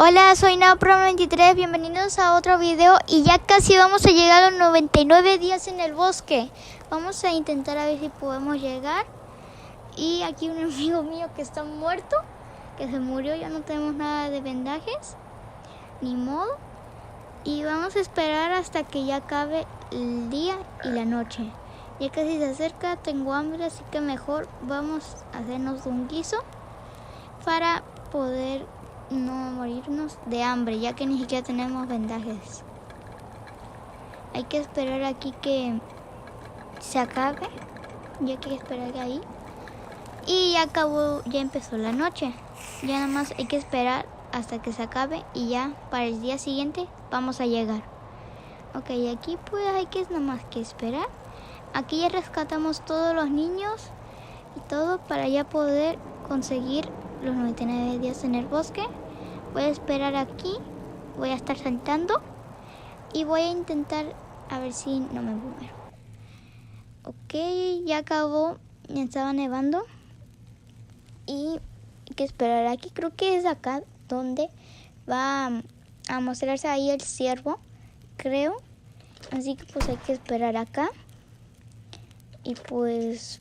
Hola, soy NaoPro23, bienvenidos a otro video y ya casi vamos a llegar a los 99 días en el bosque. Vamos a intentar a ver si podemos llegar. Y aquí un amigo mío que está muerto, que se murió, ya no tenemos nada de vendajes, ni modo. Y vamos a esperar hasta que ya acabe el día y la noche. Ya casi se acerca, tengo hambre, así que mejor vamos a hacernos un guiso para poder no morirnos de hambre, ya que ni siquiera tenemos vendajes. Hay que esperar aquí que se acabe, ya hay que esperar ahí. Y ya acabó, ya empezó la noche. Ya nada más hay que esperar hasta que se acabe y ya para el día siguiente vamos a llegar. Ok, aquí pues hay que nada más que esperar. Aquí ya rescatamos todos los niños y todo para ya poder conseguir los 99 días en el bosque. Voy a esperar aquí, voy a estar saltando y voy a intentar a ver si no me muero. Ok, ya acabó, ya estaba nevando y hay que esperar aquí. Creo que es acá donde va a mostrarse ahí el ciervo, creo. Así que pues hay que esperar acá y pues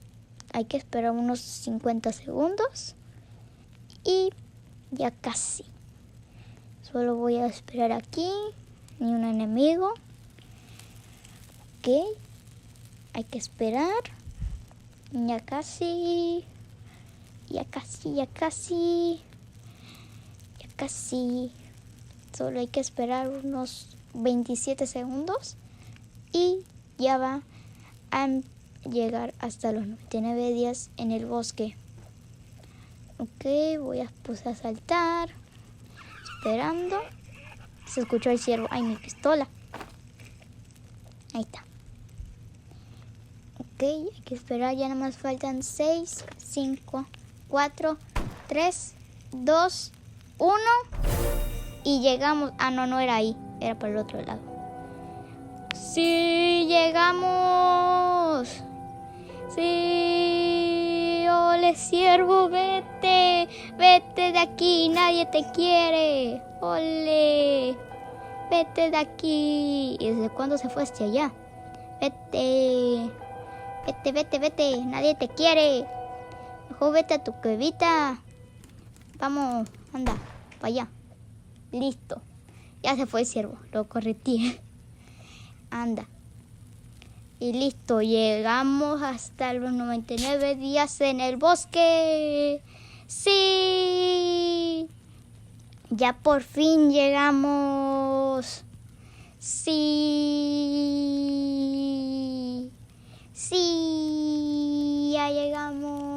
hay que esperar unos 50 segundos y ya casi. Solo voy a esperar aquí, ni un enemigo. Ok, hay que esperar. Ya casi, ya casi, ya casi, ya casi. Solo hay que esperar unos 27 segundos y ya va a llegar hasta los 99 días en el bosque. Ok, voy a pues a saltar. Esperando. Se escuchó el ciervo. ¡Ay, mi pistola! Ahí está. Ok, hay que esperar. Ya nada más faltan 6, 5, 4, 3, 2, 1. Y llegamos. Ah, no, no era ahí. Era por el otro lado. ¡Sí! ¡Llegamos! ¡Sí! ¡Ole, ciervo! ¡Vete! ¡Vete de aquí! ¡Nadie te quiere! ¡Ole! Vete de aquí. ¿Y desde cuándo se fue hacia allá? Vete. Vete, vete, vete. Nadie te quiere. Mejor vete a tu cuevita. Vamos, anda, para allá. Listo. Ya se fue el ciervo. Lo correteé. Anda. Y listo. Llegamos hasta los 99 días en el bosque. ¡Sí! Ya por fin llegamos. Sí. Sí, ya llegamos.